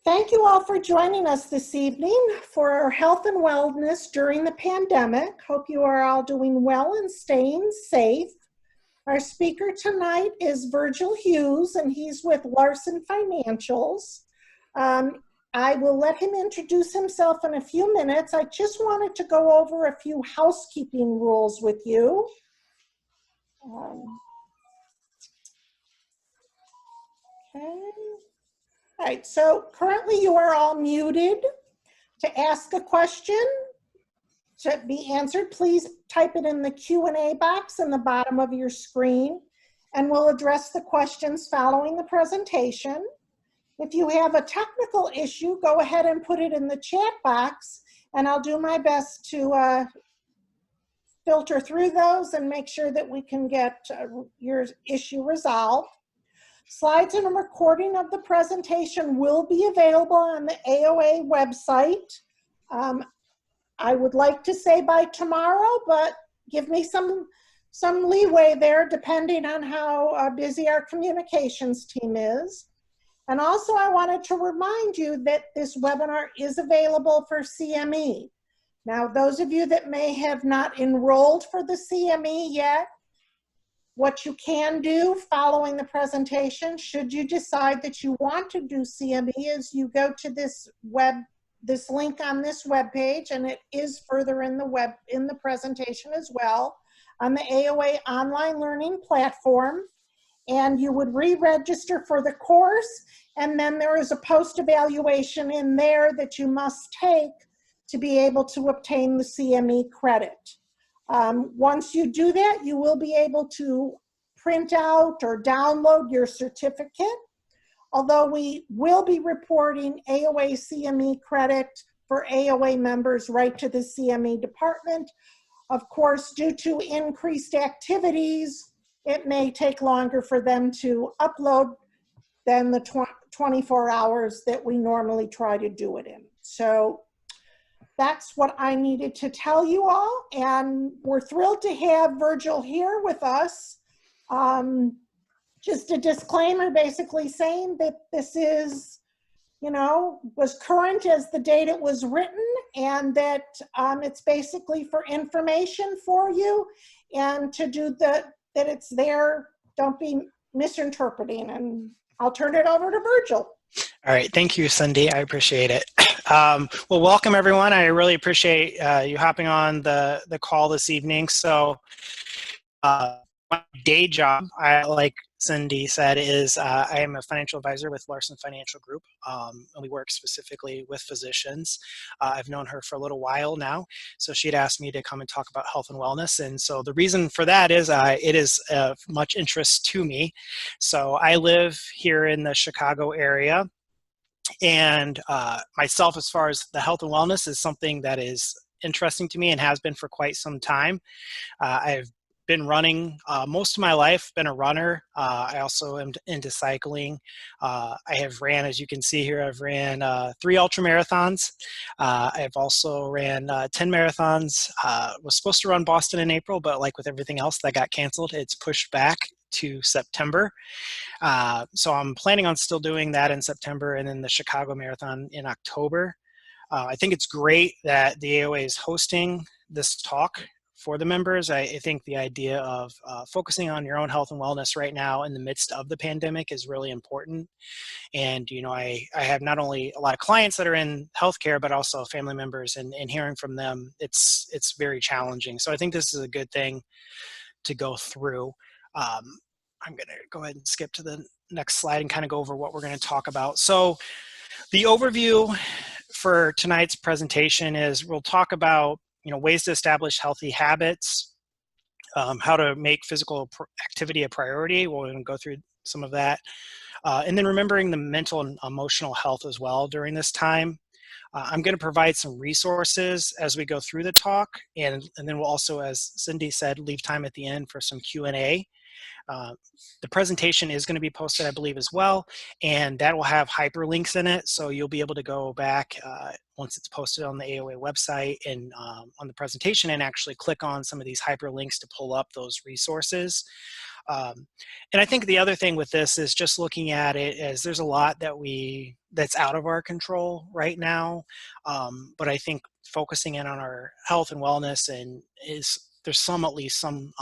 Thank you all for joining us this evening for our health and wellness during the pandemic. Hope you are all doing well and staying safe. Our speaker tonight is Virgil Hughes, and he's with Larson Financials. I will let him introduce himself in a few minutes. I just wanted to go over a few housekeeping rules with you. Okay. All right, so currently you are all muted. To ask a question to be answered, please type it in the Q&A box in the bottom of your screen, and we'll address the questions following the presentation. If you have a technical issue, go ahead and put it in the chat box, and I'll do my best to filter through those and make sure that we can get your issue resolved. Slides and a recording of the presentation will be available on the AOA website. I would like to say by tomorrow, but give me some leeway there depending on how busy our communications team is. And also I wanted to remind you that this webinar is available for CME. Now, those of you that may have not enrolled for the CME yet, what you can do following the presentation, should you decide that you want to do CME, is you go to this link on this web page, and it is further in the presentation as well, on the AOA online learning platform, and you would re-register for the course, and then there is a post-evaluation in there that you must take to be able to obtain the CME credit. Once you do that, you will be able to print out or download your certificate. Although we will be reporting AOA CME credit for AOA members right to the CME department. Of course, due to increased activities, it may take longer for them to upload than the 24 hours that we normally try to do it in. So that's what I needed to tell you all, and we're thrilled to have Virgil here with us. Just a disclaimer basically saying that this is, was current as the date it was written, and that it's basically for information for you, and to do that it's there, don't be misinterpreting. And I'll turn it over to Virgil. All right, thank you, Cindy. I appreciate it. Well, welcome everyone. I really appreciate you hopping on the call this evening. So my day job, like Cindy said, is I am a financial advisor with Larson Financial Group, and we work specifically with physicians. I've known her for a little while now, so she had asked me to come and talk about health and wellness, and so the reason for that is it is of much interest to me. So I live here in the Chicago area, and myself, as far as the health and wellness, is something that is interesting to me and has been for quite some time. I've been running most of my life, been a runner. I also am into cycling. I have ran, as you can see here, I've ran 3 ultra marathons. I've also ran 10 marathons. Was supposed to run Boston in April, but like with everything else that got canceled, it's pushed back to September. So I'm planning on still doing that in September, and then the Chicago Marathon in October. I think it's great that the AOA is hosting this talk for the members. I think the idea of focusing on your own health and wellness right now in the midst of the pandemic is really important. And, I have not only a lot of clients that are in healthcare, but also family members, and hearing from them, it's very challenging. So I think this is a good thing to go through. I'm going to go ahead and skip to the next slide and kind of go over what we're going to talk about. So the overview for tonight's presentation is we'll talk about ways to establish healthy habits, how to make physical activity a priority. We're going to go through some of that. And then remembering the mental and emotional health as well during this time. I'm going to provide some resources as we go through the talk, and then we'll also, as Cindy said, leave time at the end for some Q&A. The presentation is going to be posted, I believe, as well, and that will have hyperlinks in it, so you'll be able to go back once it's posted on the AOA website and on the presentation and actually click on some of these hyperlinks to pull up those resources. And I think the other thing with this is just looking at it as there's a lot that's out of our control right now. But I think focusing in on our health and wellness and there's at least some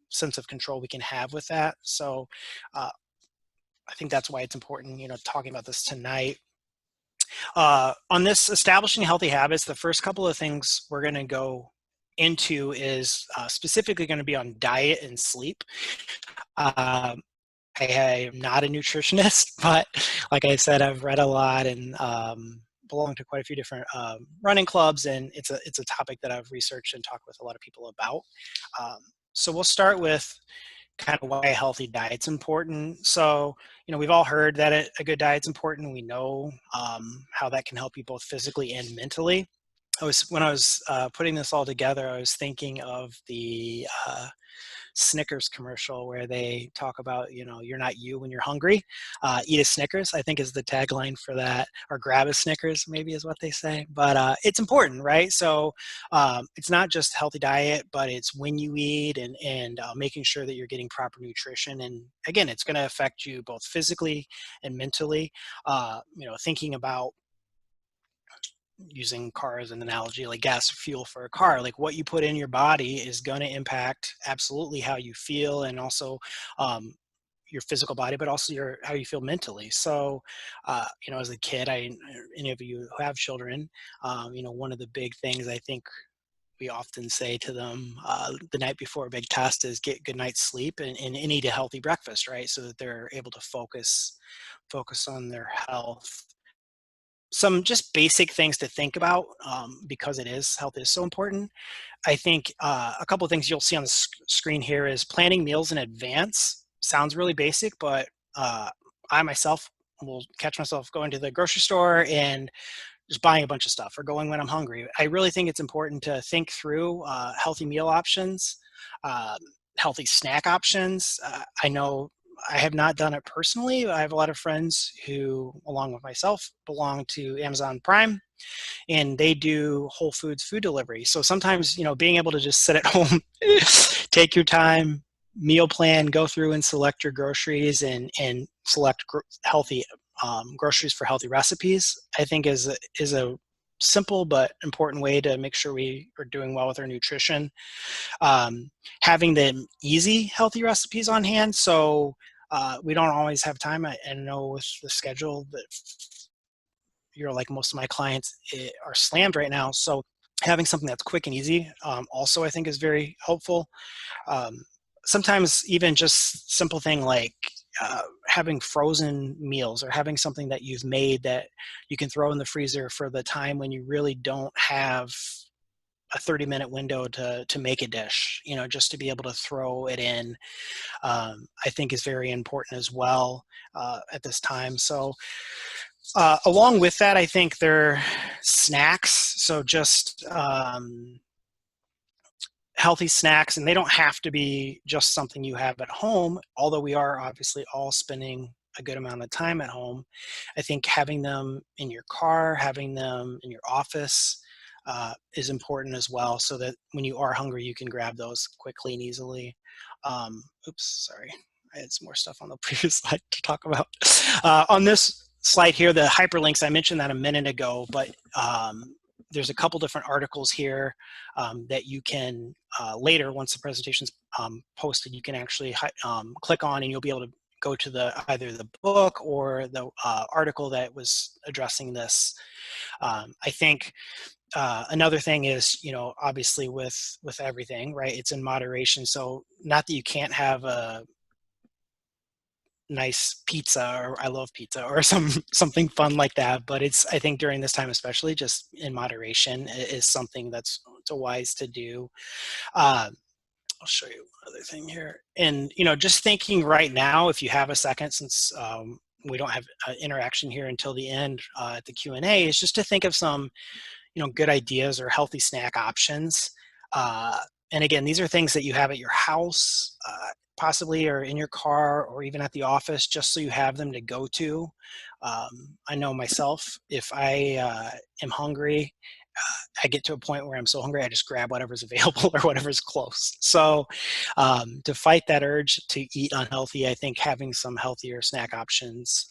sense of control we can have with that. So I think that's why it's important, talking about this tonight. On this establishing healthy habits, the first couple of things we're going to go into is specifically going to be on diet and sleep. I am not a nutritionist, but like I said, I've read a lot and belong to quite a few different running clubs, and it's a topic that I've researched and talked with a lot of people about. So we'll start with kind of why a healthy diet's important. So, we've all heard that a good diet's important. We know how that can help you both physically and mentally. When I was putting this all together, I was thinking of the Snickers commercial where they talk about, you're not you when you're hungry. Eat a Snickers, I think, is the tagline for that, or grab a Snickers, maybe is what they say. But it's important, right? So it's not just a healthy diet, but it's when you eat and making sure that you're getting proper nutrition. And again, it's going to affect you both physically and mentally. Thinking about using car as an analogy, like gas or fuel for a car, like what you put in your body is going to impact absolutely how you feel, and also your physical body, but also how you feel mentally. So, as a kid, any of you who have children, one of the big things I think we often say to them the night before a big test is get good night's sleep and eat a healthy breakfast, right? So that they're able to focus on their health. Some just basic things to think about because health is so important. I think a couple of things you'll see on the screen here is planning meals in advance. Sounds really basic, but I myself will catch myself going to the grocery store and just buying a bunch of stuff, or going when I'm hungry. I really think it's important to think through healthy meal options, healthy snack options. I know I have not done it personally. I have a lot of friends who, along with myself, belong to Amazon Prime, and they do Whole Foods food delivery. So sometimes, being able to just sit at home, take your time, meal plan, go through and select your groceries and select healthy groceries for healthy recipes, I think is a simple but important way to make sure we are doing well with our nutrition. Having the easy, healthy recipes on hand. So we don't always have time. I know with the schedule that like most of my clients are slammed right now. So having something that's quick and easy also I think is very helpful. Sometimes even just simple thing like having frozen meals, or having something that you've made that you can throw in the freezer for the time when you really don't have a 30-minute window to make a dish, just to be able to throw it in, I think is very important as well at this time. So along with that, I think there are snacks. So just healthy snacks, and they don't have to be just something you have at home, although we are obviously all spending a good amount of time at home. I think having them in your car, having them in your office is important as well, so that when you are hungry, you can grab those quickly and easily. Oops, sorry. I had some more stuff on the previous slide to talk about. On this slide here, the hyperlinks, I mentioned that a minute ago, but there's a couple different articles here that you can later, once the presentation's posted, you can actually click on, and you'll be able to go to either the book or the article that was addressing this. I think another thing is, obviously with everything, right, it's in moderation. So not that you can't have a nice pizza, or I love pizza, or something fun like that, but I think during this time especially, just in moderation is something that's wise to do. I'll show you one other thing here, and just thinking right now, if you have a second, since we don't have interaction here until the end at the Q&A, is just to think of some good ideas or healthy snack options. And again, these are things that you have at your house, possibly, or in your car, or even at the office, just so you have them to go to. I know myself, if I am hungry, I get to a point where I'm so hungry, I just grab whatever's available or whatever's close. So to fight that urge to eat unhealthy, I think having some healthier snack options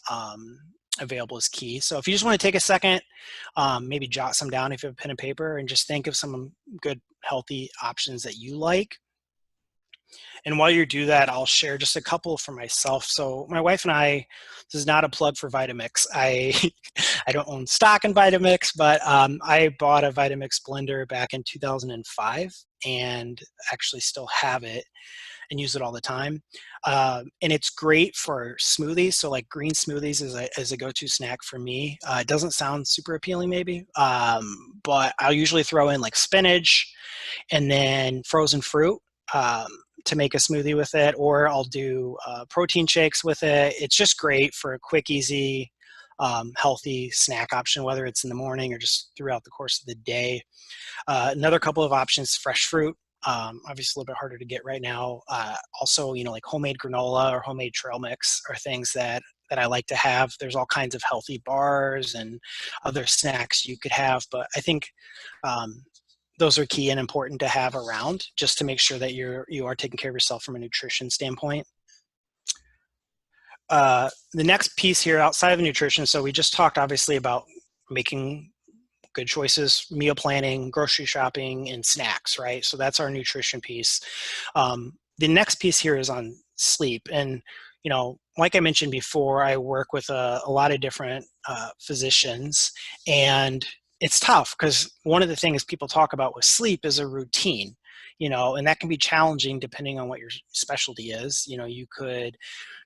available is key. So if you just want to take a second, maybe jot some down if you have a pen and paper, and just think of some good healthy options that you like. And while you do that, I'll share just a couple for myself. So my wife and I, this is not a plug for Vitamix. I I don't own stock in Vitamix, but I bought a Vitamix blender back in 2005 and actually still have it and use it all the time. And it's great for smoothies. So like green smoothies is a go-to snack for me. It doesn't sound super appealing maybe, but I'll usually throw in like spinach and then frozen fruit to make a smoothie with it, or I'll do protein shakes with it. It's just great for a quick, easy, healthy snack option, whether it's in the morning or just throughout the course of the day. Another couple of options, fresh fruit. Obviously a little bit harder to get right now. Also, like homemade granola or homemade trail mix are things that I like to have. There's all kinds of healthy bars and other snacks you could have, but I think those are key and important to have around just to make sure that you are taking care of yourself from a nutrition standpoint. The next piece here outside of nutrition, so we just talked obviously about making good choices, meal planning, grocery shopping, and snacks, right? So that's our nutrition piece. The next piece here is on sleep. And, like I mentioned before, I work with a lot of different physicians, and it's tough because one of the things people talk about with sleep is a routine, and that can be challenging depending on what your specialty is. You could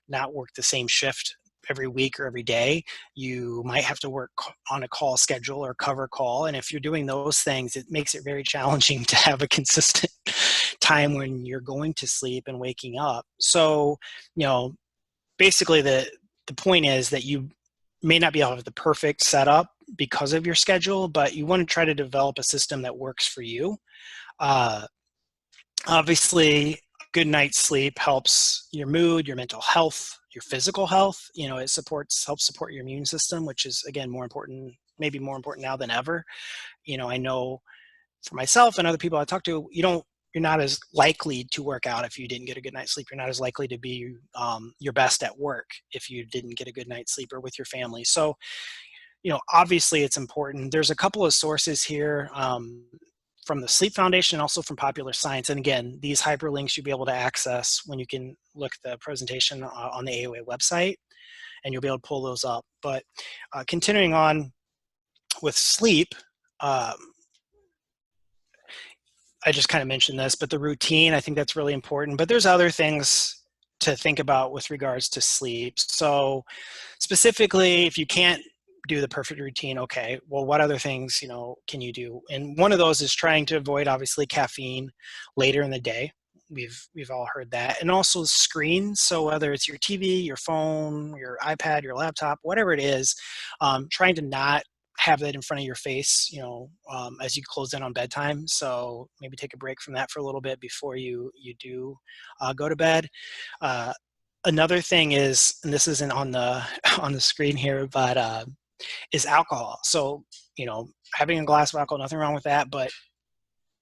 not work the same shift every week or every day. You might have to work on a call schedule or cover call. And if you're doing those things, it makes it very challenging to have a consistent time when you're going to sleep and waking up. So, basically the point is that you may not be able to have the perfect setup because of your schedule, but you want to try to develop a system that works for you. Obviously, good night's sleep helps your mood, your mental health, your physical health. It helps support your immune system, which is, again, maybe more important now than ever. I know for myself and other people I talk to, you're not as likely to work out if you didn't get a good night's sleep. You're not as likely to be your best at work if you didn't get a good night's sleep or with your family. So, obviously it's important. There's a couple of sources here from the Sleep Foundation and also from Popular Science. And again, these hyperlinks you'll be able to access when you can look at the presentation on the AOA website, and you'll be able to pull those up. But continuing on with sleep, I just kind of mentioned this, but the routine, I think that's really important. But there's other things to think about with regards to sleep. So specifically, if you can't do the perfect routine, okay, well, what other things, can you do? And one of those is trying to avoid, obviously, caffeine later in the day. We've all heard that. And also screens. So whether it's your TV, your phone, your iPad, your laptop, whatever it is, trying to not have that in front of your face, as you close in on bedtime. So maybe take a break from that for a little bit before you do go to bed. Another thing is, and this isn't on the screen here, but is alcohol. So, having a glass of alcohol, nothing wrong with that, but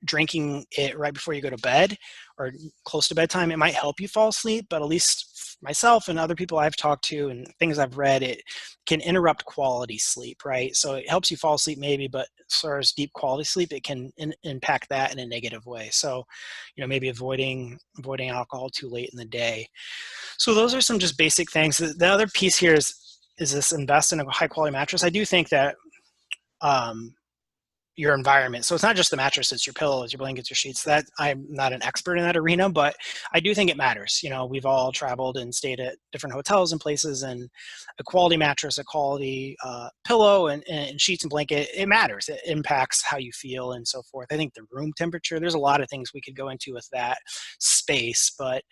drinking it right before you go to bed or close to bedtime, it might help you fall asleep, but at least myself and other people I've talked to and things I've read, it can interrupt quality sleep, right? So it helps you fall asleep maybe, but as far as deep quality sleep, it can impact that in a negative way. So, maybe avoiding alcohol too late in the day. So those are some just basic things. The other piece here is this: invest in a high quality mattress. I do think that your environment. So it's not just the mattress, it's your pillows, your blankets, your sheets. That I'm not an expert in that arena, but I do think it matters. We've all traveled and stayed at different hotels and places, and a quality mattress, a quality pillow and sheets and blanket, it matters. It impacts how you feel and so forth. I think the room temperature, there's a lot of things we could go into with that space, but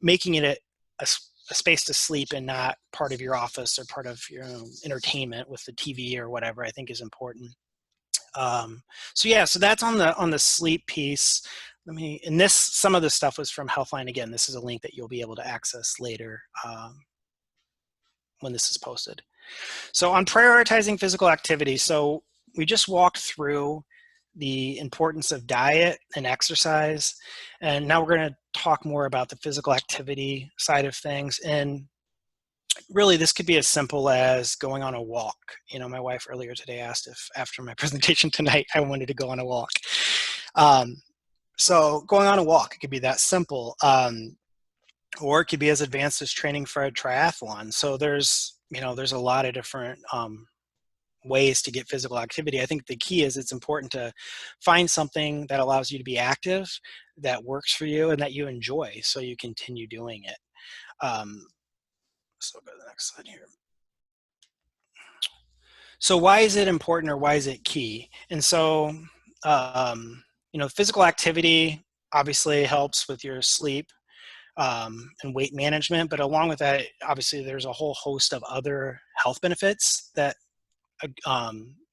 making it a space to sleep and not part of your office or part of your entertainment with the TV or whatever, I think is important. So that's on the sleep piece. Some of this stuff was from Healthline. Again, this is a link that you'll be able to access later when this is posted. So on prioritizing physical activity. So we just walked through the importance of diet and exercise, and now we're going to talk more about the physical activity side of things. And really, this could be as simple as going on a walk. My wife earlier today asked if after my presentation tonight I wanted to go on a walk. So going on a walk, it could be that simple. Or it could be as advanced as training for a triathlon. So there's a lot of different ways to get physical activity. I think the key is it's important to find something that allows you to be active, that works for you, and that you enjoy, so you continue doing it. So go to the next slide here. So why is it important, or why is it key? And so, physical activity obviously helps with your sleep and weight management, but along with that, obviously there's a whole host of other health benefits that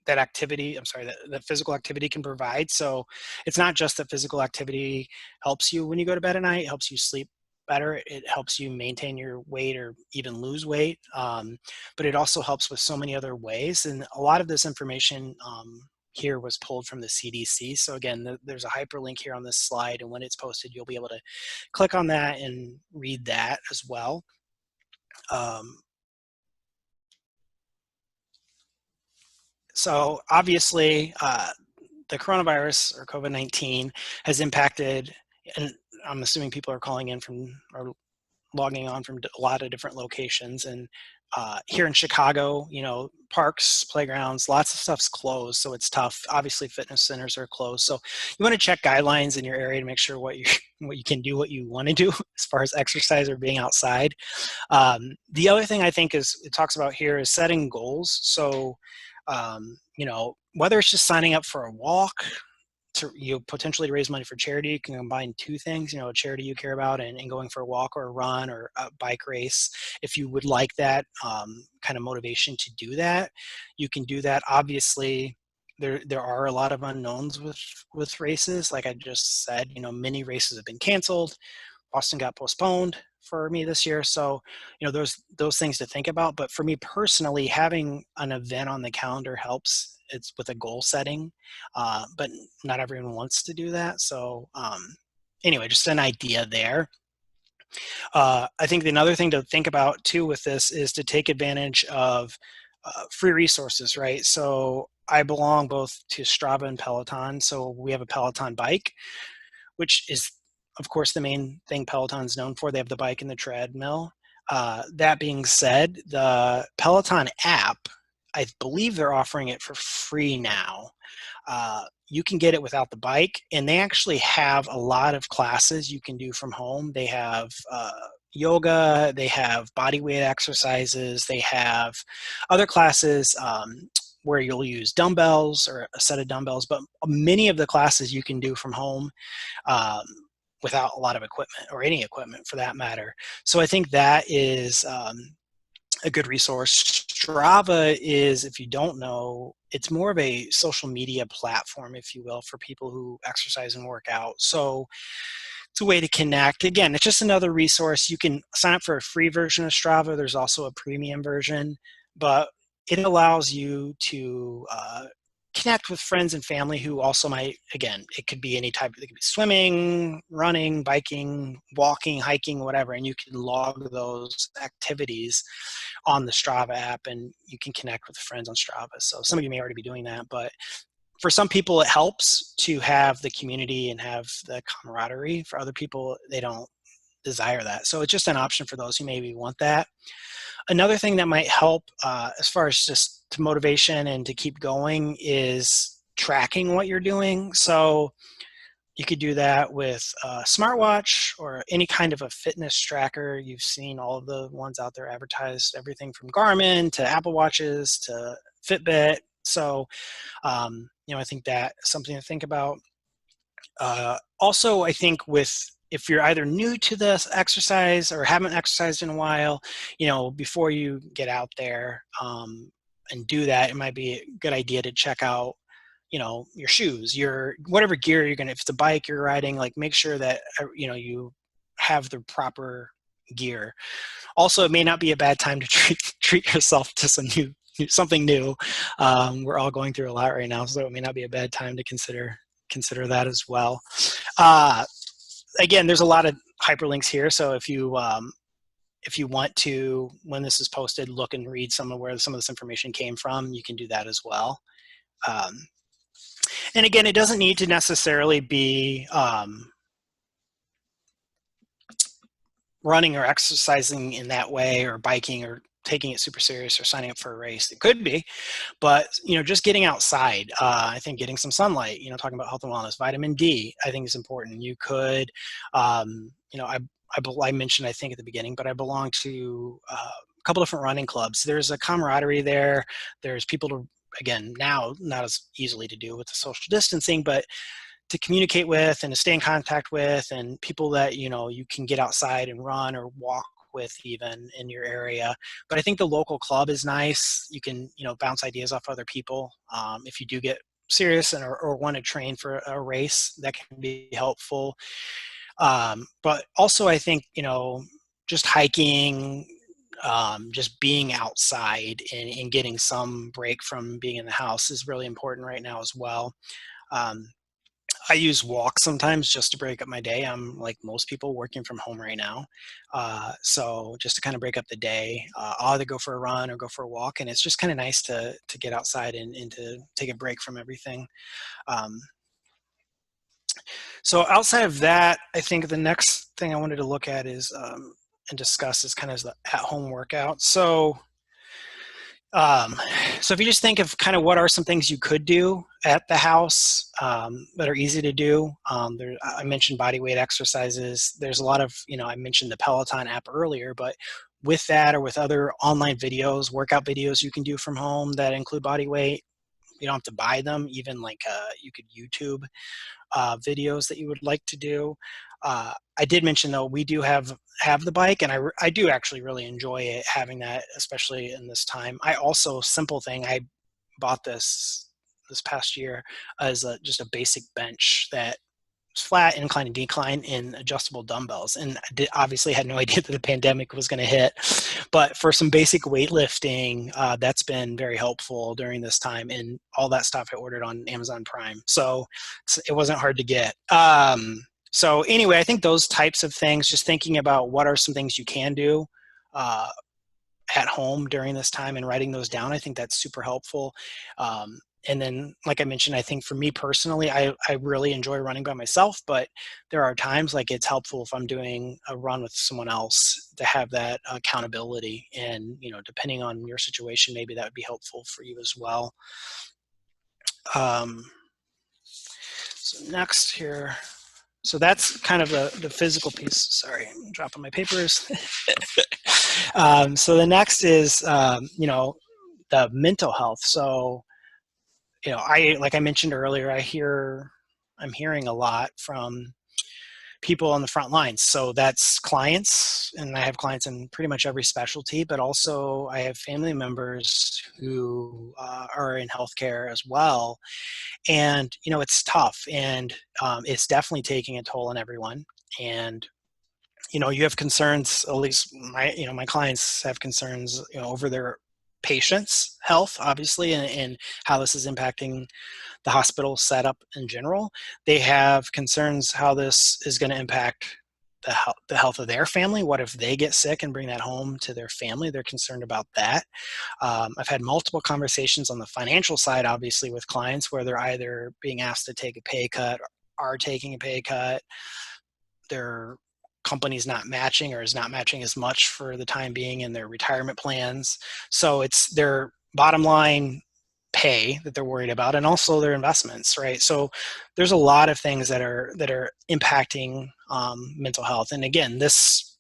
that physical activity can provide. So it's not just that physical activity helps you when you go to bed at night, it helps you sleep better, it helps you maintain your weight or even lose weight, but it also helps with so many other ways. And a lot of this information here was pulled from the CDC. So again, there's a hyperlink here on this slide, and when it's posted, you'll be able to click on that and read that as well. So obviously, the coronavirus, or COVID-19, has impacted, and I'm assuming people are calling in from, or logging on from a lot of different locations. And here in Chicago, parks, playgrounds, lots of stuff's closed, so it's tough. Obviously, fitness centers are closed, so you want to check guidelines in your area to make sure what you can do, what you want to do as far as exercise or being outside. The other thing I think is it talks about here is setting goals. So whether it's just signing up for a walk to potentially raise money for charity, you can combine two things, a charity you care about and going for a walk or a run or a bike race. If you would like that kind of motivation to do that, you can do that. Obviously, there are a lot of unknowns with races. Like I just said, many races have been canceled. Boston got postponed for me this year. So, those things to think about. But for me personally, having an event on the calendar helps. It's with a goal setting, but not everyone wants to do that. So anyway, just an idea there. I think another thing to think about too with this is to take advantage of free resources, right? So I belong both to Strava and Peloton. So we have a Peloton bike, which is, of course, the main thing Peloton's known for. They have the bike and the treadmill. That being said, the Peloton app, I believe they're offering it for free now. You can get it without the bike, and they actually have a lot of classes you can do from home. They have yoga, they have body weight exercises, they have other classes where you'll use dumbbells or a set of dumbbells, but many of the classes you can do from home without a lot of equipment, or any equipment for that matter. So I think that is a good resource. Strava is, if you don't know, it's more of a social media platform, if you will, for people who exercise and work out. So it's a way to connect. Again, it's just another resource. You can sign up for a free version of Strava. There's also a premium version, but it allows you to connect with friends and family who also might, again, it could be any type, it could be swimming, running, biking, walking, hiking, whatever, and you can log those activities on the Strava app, and you can connect with friends on Strava. So some of you may already be doing that, but for some people it helps to have the community and have the camaraderie. For other people, they don't desire that. So it's just an option for those who maybe want that. Another thing that might help as far as just to motivation and to keep going is tracking what you're doing. So you could do that with a smartwatch or any kind of a fitness tracker. You've seen all of the ones out there advertised, everything from Garmin to Apple Watches to Fitbit. So, I think that's something to think about. Also, I think if you're either new to this exercise or haven't exercised in a while, before you get out there and do that, it might be a good idea to check out, your shoes, your whatever gear you're gonna. If it's a bike you're riding, like make sure that you have the proper gear. Also, it may not be a bad time to treat yourself to some something new. We're all going through a lot right now, so it may not be a bad time to consider that as well. Again, there's a lot of hyperlinks here, so if you want to, when this is posted, look and read some of where some of this information came from, you can do that as well. And again, it doesn't need to necessarily be running or exercising in that way, or biking, or taking it super serious, or signing up for a race. It could be, but just getting outside. I think getting some sunlight. Talking about health and wellness, vitamin D, I think is important. You could, I mentioned, I think at the beginning, but I belong to a couple different running clubs. There's a camaraderie there. There's people to, again, now not as easily to do with the social distancing, but to communicate with and to stay in contact with, and people that you can get outside and run or walk with even in your area. But I think the local club is nice. You can bounce ideas off other people. If you do get serious or want to train for a race, that can be helpful. But also I think just hiking, just being outside and getting some break from being in the house is really important right now as well. I use walks sometimes just to break up my day. I'm like most people working from home right now. So just to kind of break up the day, I'll either go for a run or go for a walk. And it's just kind of nice to get outside and to take a break from everything. So outside of that, I think the next thing I wanted to look at is and discuss is kind of the at-home workout. So if you just think of kind of what are some things you could do at the house that are easy to do. I mentioned body weight exercises. There's a lot of, I mentioned the Peloton app earlier, but with that or with other online videos, workout videos you can do from home that include body weight, you don't have to buy them. Even like you could YouTube videos that you would like to do. I did mention though, we do have the bike, and I do actually really enjoy it, having that, especially in this time. I also, simple thing, I bought this past year as just a basic bench that was flat, incline and decline, and adjustable dumbbells. And I obviously had no idea that the pandemic was going to hit, but for some basic weightlifting, that's been very helpful during this time. And all that stuff I ordered on Amazon Prime, so it wasn't hard to get. So anyway, I think those types of things, just thinking about what are some things you can do at home during this time and writing those down, I think that's super helpful. And then, like I mentioned, I think for me personally, I really enjoy running by myself, but there are times like it's helpful if I'm doing a run with someone else to have that accountability. And, depending on your situation, maybe that would be helpful for you as well. So next here. So that's kind of the physical piece. Sorry, I'm dropping my papers. So the next is, the mental health. So, like I mentioned earlier, I'm hearing a lot from people on the front lines. So that's clients, and I have clients in pretty much every specialty, but also I have family members who are in healthcare as well. And, it's tough, and it's definitely taking a toll on everyone. And, you have concerns, at least my clients have concerns, over their patients' health, obviously, and how this is impacting the hospital setup in general. They have concerns how this is going to impact the health of their family. What if they get sick and bring that home to their family? They're concerned about that. I've had multiple conversations on the financial side, obviously, with clients where they're either being asked to take a pay cut, or are taking a pay cut. Their company's not matching, or is not matching as much for the time being in their retirement plans. So it's their bottom line pay that they're worried about, and also their investments, right? So there's a lot of things that are impacting mental health. And again, this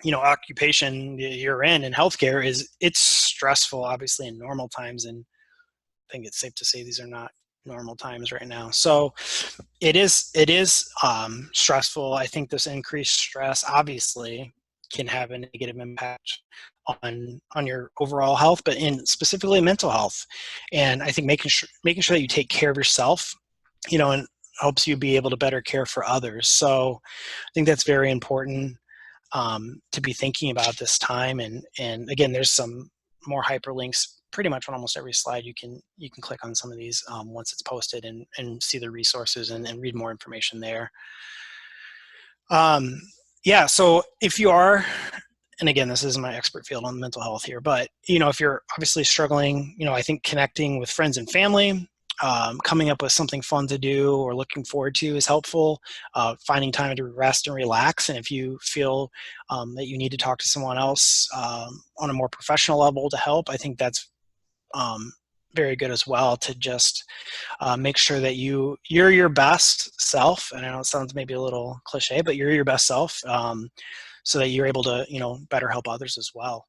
occupation you're in healthcare it's stressful, obviously, in normal times, and I think it's safe to say these are not normal times right now. So it is stressful. I think this increased stress obviously can have a negative impact on your overall health, but in specifically mental health. And I think making sure that you take care of yourself, and helps you be able to better care for others. So I think that's very important to be thinking about this time. And again, there's some more hyperlinks pretty much on almost every slide you can click on some of these once it's posted and see the resources and read more information there. Yeah, so if you are, and again, this isn't my expert field on mental health here, but if you're obviously struggling, I think connecting with friends and family, coming up with something fun to do or looking forward to is helpful. Finding time to rest and relax, and if you feel that you need to talk to someone else on a more professional level to help, I think that's very good as well, to just make sure that you're your best self. And I know it sounds maybe a little cliche, but you're your best self, so that you're able to better help others as well.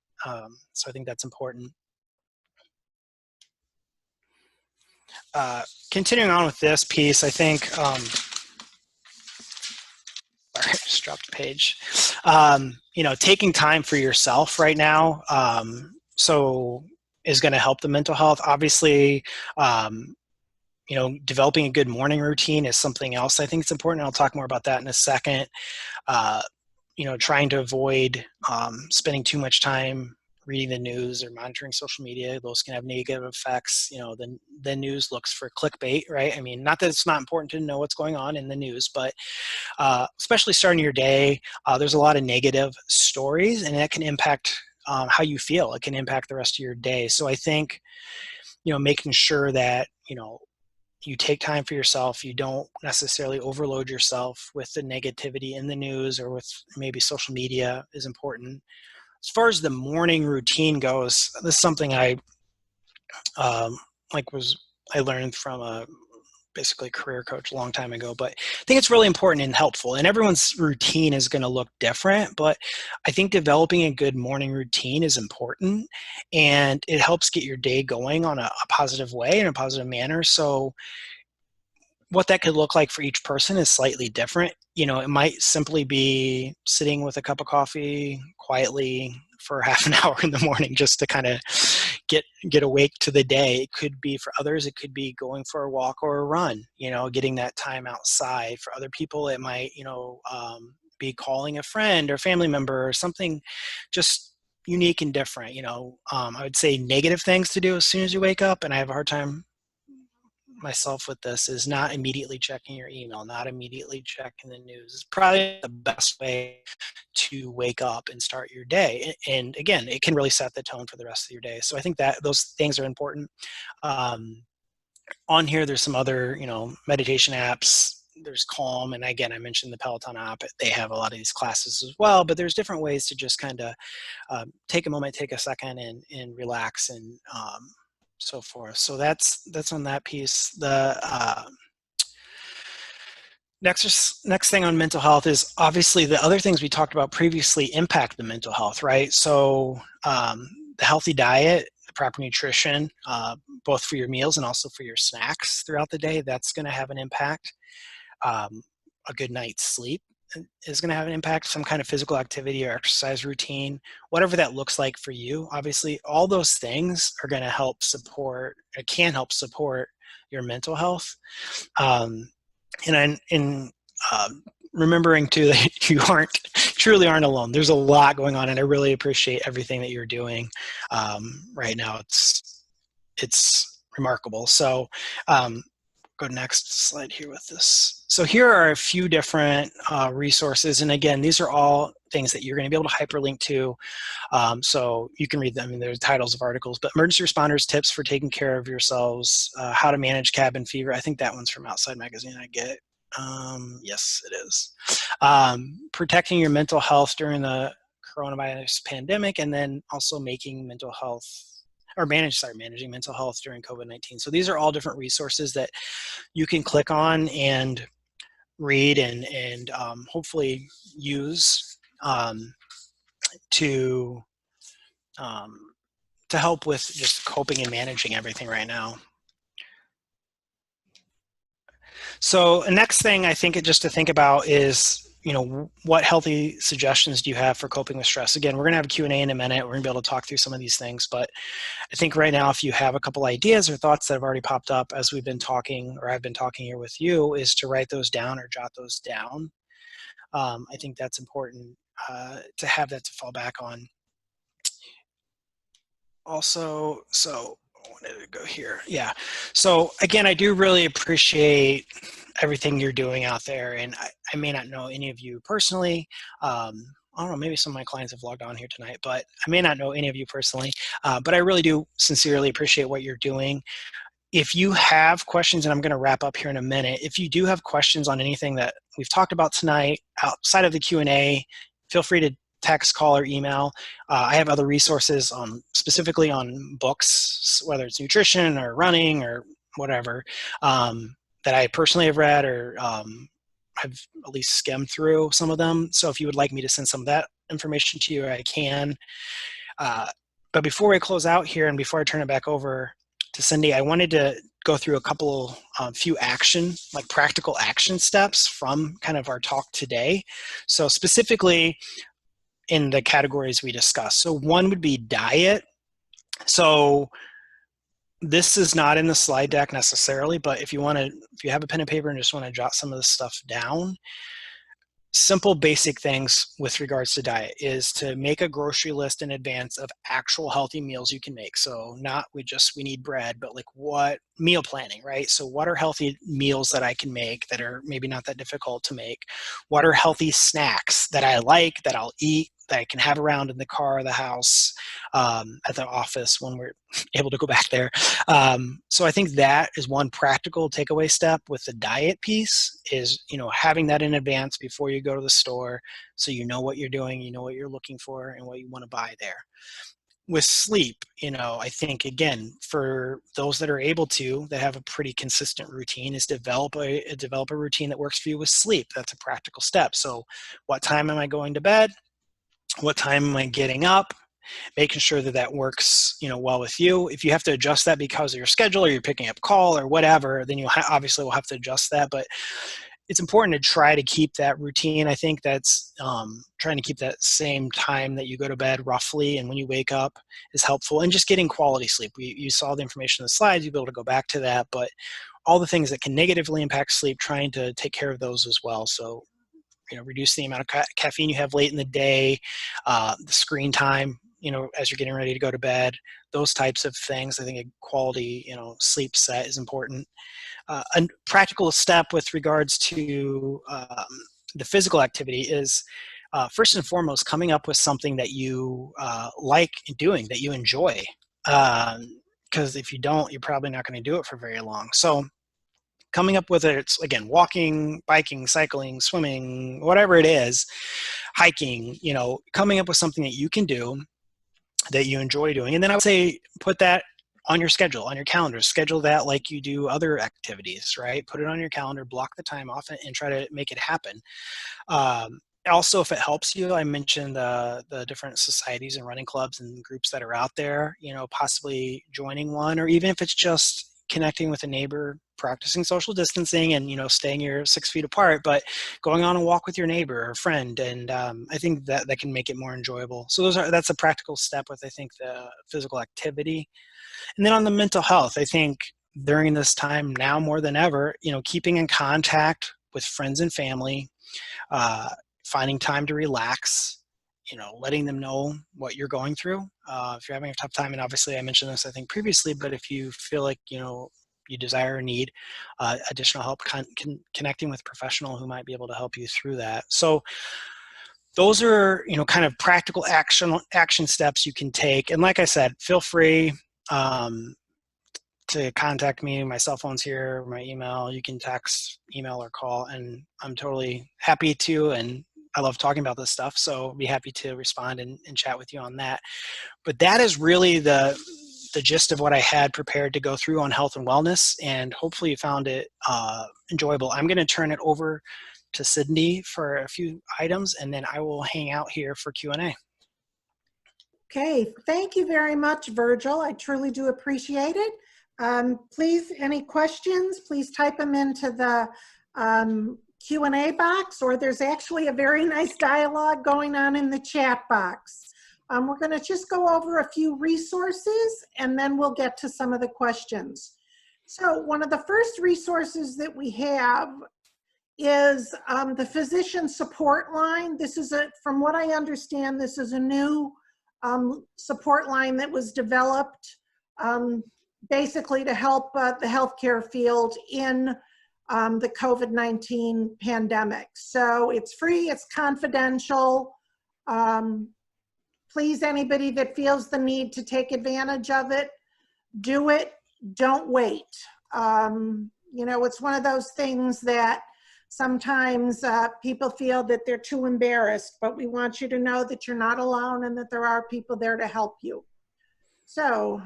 So I think that's important. Continuing on with this piece, I think, sorry, I just dropped a page. Taking time for yourself right now, so is going to help the mental health. Obviously, developing a good morning routine is something else I think it's important. I'll talk more about that in a second. Trying to avoid spending too much time reading the news or monitoring social media. Those can have negative effects. The news looks for clickbait, right? I mean, not that it's not important to know what's going on in the news, but especially starting your day, there's a lot of negative stories, and that can impact how you feel. It can impact the rest of your day. So I think, making sure that, you take time for yourself. You don't necessarily overload yourself with the negativity in the news or with maybe social media is important. As far as the morning routine goes, this is something I I learned from a basically career coach a long time ago, but I think it's really important and helpful, and everyone's routine is going to look different, but I think developing a good morning routine is important, and it helps get your day going on a positive way, in a positive manner. So what that could look like for each person is slightly different. It might simply be sitting with a cup of coffee quietly for half an hour in the morning just to kind of get awake to the day. It could be, for others, it could be going for a walk or a run, getting that time outside. For other people, it might, be calling a friend or family member or something just unique and different. I would say negative things to do as soon as you wake up, and I have a hard time myself with this, is not immediately checking your email, not immediately checking the news. It's probably the best way to wake up and start your day. And again, it can really set the tone for the rest of your day. So I think that those things are important. On here, there's some other, meditation apps. There's Calm, and again, I mentioned the Peloton app. They have a lot of these classes as well, but there's different ways to just kind of take a moment, take a second, and relax, and so forth. So that's on that piece. The next thing on mental health is obviously the other things we talked about previously impact the mental health, right? So the healthy diet, the proper nutrition, both for your meals and also for your snacks throughout the day, that's going to have an impact. A good night's sleep is going to have an impact. Some kind of physical activity or exercise routine, whatever that looks like for you. Obviously, all those things are going to help support, it can help support your mental health. And remembering too that you truly aren't alone. There's a lot going on, and I really appreciate everything that you're doing right now. It's remarkable. So go next slide here with this. So here are a few different resources, and again, these are all things that you're going to be able to hyperlink to, so you can read them. I mean, there's titles of articles, but emergency responders tips for taking care of yourselves, how to manage cabin fever. I think that one's from Outside Magazine. I get. Yes, it is. Protecting your mental health during the coronavirus pandemic, and then also managing mental health during COVID-19. So these are all different resources that you can click on and read and hopefully use to help with just coping and managing everything right now. So the next thing I think just to think about is, what healthy suggestions do you have for coping with stress? Again, we're going to have a Q&A in a minute. We're going to be able to talk through some of these things, but I think right now, if you have a couple ideas or thoughts that have already popped up as we've been talking, or I've been talking here with you, is to write those down or jot those down. I think that's important to have that to fall back on. also, so I wanted to go here. Yeah. So again, I do really appreciate everything you're doing out there. And I may not know any of you personally. I don't know, maybe some of my clients have logged on here tonight, but I may not know any of you personally. But I really do sincerely appreciate what you're doing. If you have questions, and I'm going to wrap up here in a minute, if you do have questions on anything that we've talked about tonight outside of the Q&A, feel free to text, call, or email. I have other resources on specifically on books, whether it's nutrition or running or whatever, that I personally have read or have at least skimmed through some of them. So if you would like me to send some of that information to you, I can. But before I close out here and before I turn it back over to Cindy, I wanted to go through a couple, few like practical action steps from kind of our talk today. So specifically in the categories we discussed. So one would be diet. So this is not in the slide deck necessarily, but if you have a pen and paper and just want to jot some of this stuff down, simple basic things with regards to diet is to make a grocery list in advance of actual healthy meals you can make. So not we need bread, but like what meal planning, right? So what are healthy meals that I can make that are maybe not that difficult to make? What are healthy snacks that I like, that I'll eat, that I can have around in the car or the house, at the office when we're able to go back there. So I think that is one practical takeaway step with the diet piece is, having that in advance before you go to the store so you know what you're doing, you know what you're looking for and what you want to buy there. With sleep, I think, again, for those that are able to, that have a pretty consistent routine, is develop a routine that works for you with sleep. That's a practical step. So what time am I going to bed? What time am I getting up? Making sure that works, well with you. If you have to adjust that because of your schedule or you're picking up call or whatever, then you obviously will have to adjust that. But it's important to try to keep that routine. I think that's trying to keep that same time that you go to bed roughly and when you wake up is helpful. And just getting quality sleep. You saw the information in the slides, you'll be able to go back to that. But all the things that can negatively impact sleep, trying to take care of those as well. So reduce the amount of caffeine you have late in the day, the screen time, as you're getting ready to go to bed, those types of things. I think a quality, sleep set is important. A practical step with regards to the physical activity is first and foremost coming up with something that you like doing, that you enjoy. Because if you don't, you're probably not going to do it for very long. So coming up with it, it's again, walking, biking, cycling, swimming, whatever it is, hiking, coming up with something that you can do that you enjoy doing. And then I would say put that on your schedule, on your calendar, schedule that like you do other activities, right? Put it on your calendar, block the time off and try to make it happen. Also, if it helps you, I mentioned the different societies and running clubs and groups that are out there, possibly joining one, or even if it's just connecting with a neighbor, practicing social distancing and, staying your 6 feet apart, but going on a walk with your neighbor or friend. And I think that can make it more enjoyable. So that's a practical step with, I think, the physical activity. And then on the mental health, I think during this time now more than ever, keeping in contact with friends and family, finding time to relax, letting them know what you're going through. If you're having a tough time, and obviously I mentioned this, I think previously, but if you feel like, you desire or need additional help, connecting with a professional who might be able to help you through that. So those are, kind of practical action steps you can take. And like I said, feel free to contact me. My cell phone's here, my email, you can text, email, or call, and I'm totally happy to, and I love talking about this stuff, so I'll be happy to respond and chat with you on that. But that is really the gist of what I had prepared to go through on health and wellness, and hopefully you found it enjoyable. I'm going to turn it over to Sydney for a few items, and then I will hang out here for Q&A. Okay, thank you very much, Virgil. I truly do appreciate it. Please, any questions, please type them into the Q&A box, or there's actually a very nice dialogue going on in the chat box. We're going to just go over a few resources and then we'll get to some of the questions. So one of the first resources that we have is the physician support line. This is from what I understand, this is a new support line that was developed basically to help the healthcare field in the COVID-19 pandemic. So it's free, it's confidential. Please, anybody that feels the need to take advantage of it, do it, don't wait. You know, it's one of those things that sometimes people feel that they're too embarrassed, but we want you to know that you're not alone and that there are people there to help you. So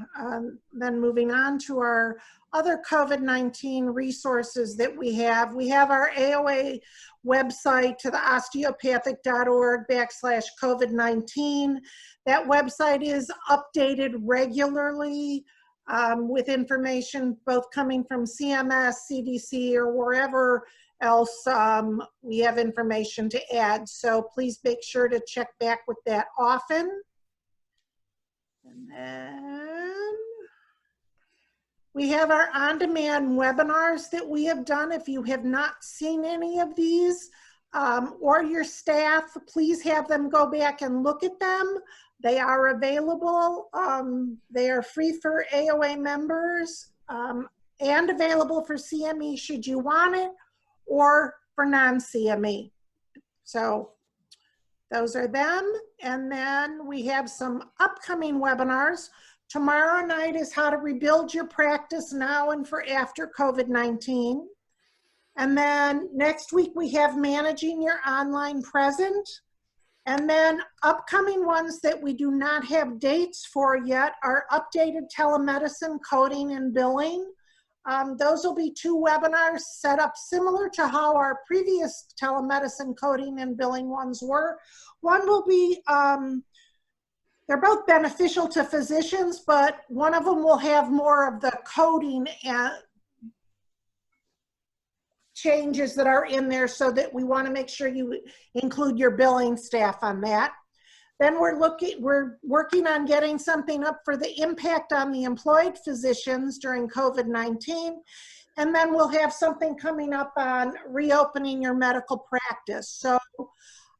then moving on to our other COVID-19 resources that we have our AOA website to the osteopathic.org/COVID-19. That website is updated regularly with information both coming from CMS, CDC, or wherever else we have information to add. So please make sure to check back with that often. And then we have our on-demand webinars that we have done. If you have not seen any of these or your staff, please have them go back and look at them. They are available. They are free for AOA members and available for CME should you want it, or for non-CME. So those are them. And then we have some upcoming webinars. Tomorrow night is how to rebuild your practice now and for after COVID-19. And then next week we have managing your online present. And then upcoming ones that we do not have dates for yet are updated telemedicine coding and billing. Those will be 2 webinars set up similar to how our previous telemedicine coding and billing ones were. One will be, they're both beneficial to physicians, but one of them will have more of the coding and changes that are in there, so that we want to make sure you include your billing staff on that. Then we're working on getting something up for the impact on the employed physicians during COVID-19. And then we'll have something coming up on reopening your medical practice. So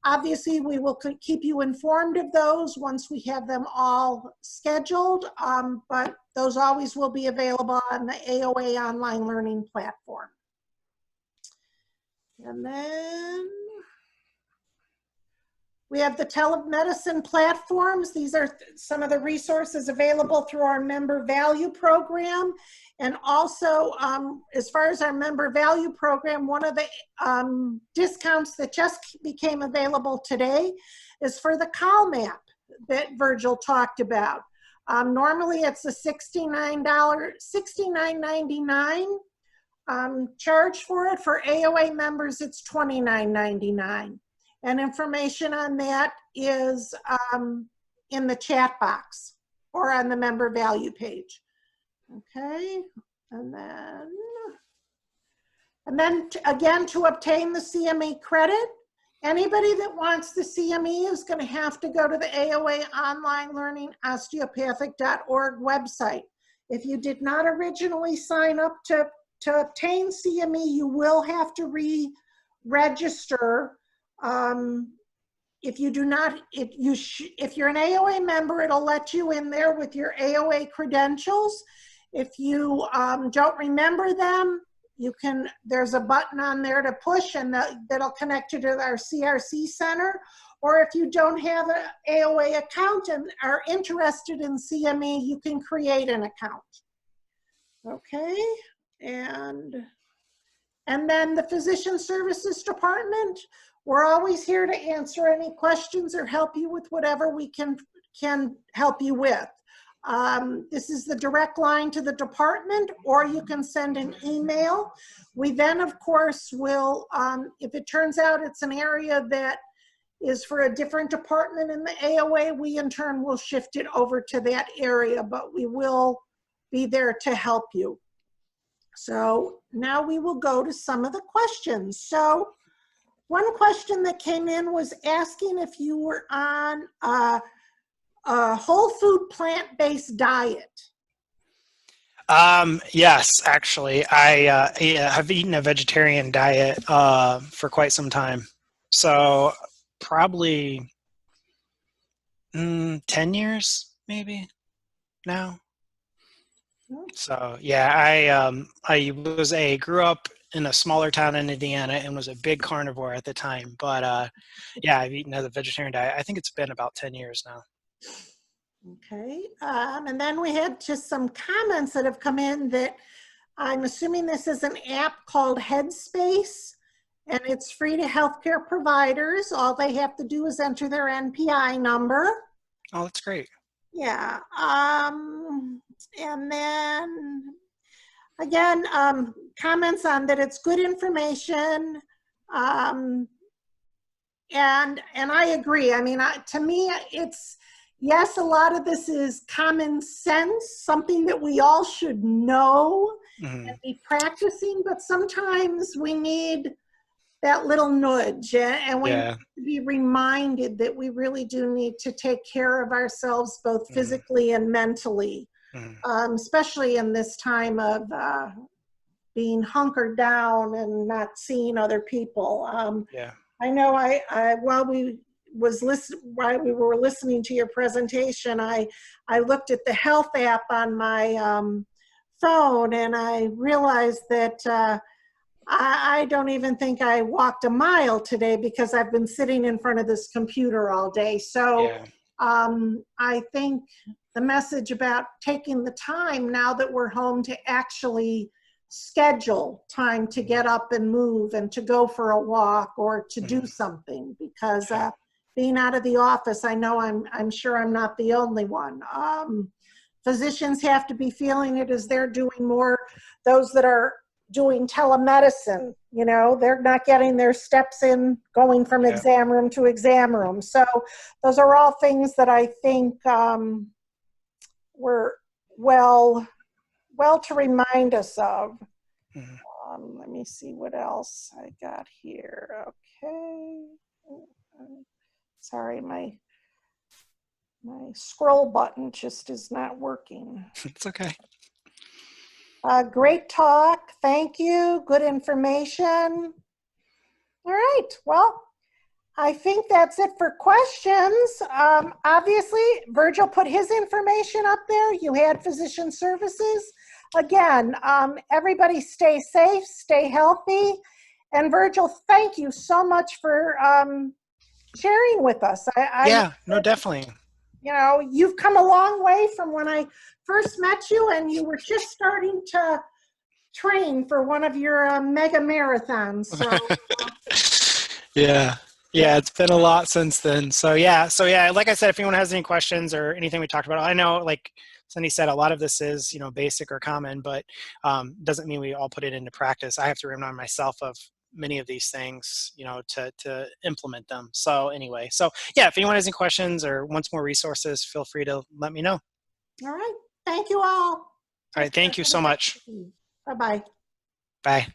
obviously we will keep you informed of those once we have them all scheduled, but those always will be available on the AOA online learning platform. And then we have the telemedicine platforms. These are some of the resources available through our member value program. And also, as far as our member value program, one of the discounts that just became available today is for the call map that Virgil talked about. Normally it's a $69.99 charge for it. For AOA members, it's $29.99. And information on that is in the chat box or on the member value page. Okay, and then again, to obtain the CME credit, anybody that wants the CME is going to have to go to the AOA Online Learning Osteopathic.org website. If you did not originally sign up to obtain CME, you will have to re-register. If you do not, if you're an AOA member, it'll let you in there with your AOA credentials. If you don't remember them, there's a button on there to push, and that'll connect you to our CRC center. Or if you don't have an AOA account and are interested in CME, you can create an account. Okay, and then the Physician Services Department, we're always here to answer any questions or help you with whatever we can help you with. This is the direct line to the department, or you can send an email. We then, of course, will, if it turns out it's an area that is for a different department in the AOA, we in turn will shift it over to that area, but we will be there to help you. So now we will go to some of the questions. So one question that came in was asking if you were on a whole food plant-based diet. Yes, actually, I have eaten a vegetarian diet for quite some time. So probably 10 years maybe now. Oh, So yeah, I grew up in a smaller town in Indiana and was a big carnivore at the time. But yeah, I've eaten as a vegetarian diet. I think it's been about 10 years now. okay. And then we had just some comments that have come in that I'm assuming this is an app called Headspace, and it's free to healthcare providers. All they have to do is enter their NPI number. Oh, that's great. Yeah. And then again, comments on that it's good information. And I agree. I mean, to me, it's, yes, a lot of this is common sense, something that we all should know Mhm. and be practicing, but sometimes we need that little nudge, and we need Yeah. to be reminded that we really do need to take care of ourselves, both Mhm. physically and mentally, Mhm. especially in this time of being hunkered down and not seeing other people. Yeah. I know while while we were listening to your presentation, I looked at the health app on my phone, and I realized that I don't even think I walked a mile today because I've been sitting in front of this computer all day. So Yeah. I think the message about taking the time now that we're home to actually schedule time to get up and move and to go for a walk or to do Mhm. something, because Yeah. being out of the office, I know I'm sure I'm not the only one. Physicians have to be feeling it as they're doing more, those that are doing telemedicine, you know, they're not getting their steps in going from Yeah. exam room to exam room. So those are all things that I think were well to remind us of. Mhm. Let me see what else I got here. Okay. Sorry, my scroll button just is not working. It's okay. Great talk. Thank you. Good information. All right. Well, I think that's it for questions. Obviously, Virgil put his information up there. You had physician services. Again, everybody stay safe, stay healthy. And Virgil, thank you so much for sharing with us. I know Yeah. No, that, definitely. you know, you've come a long way from when I first met you, and you were just starting to train for one of your mega marathons. So Yeah. yeah. Yeah, it's been a lot since then. So yeah, like I said, if anyone has any questions or anything we talked about, I know, like Cindy said, a lot of this is, basic or common, but doesn't mean we all put it into practice. I have to remind myself of many of these things, to implement them. So anyway, so yeah, if anyone has any questions or wants more resources, feel free to let me know. All right. Thank you all. All Take right, care. thank you Have a so great much. evening. Bye-bye. Bye.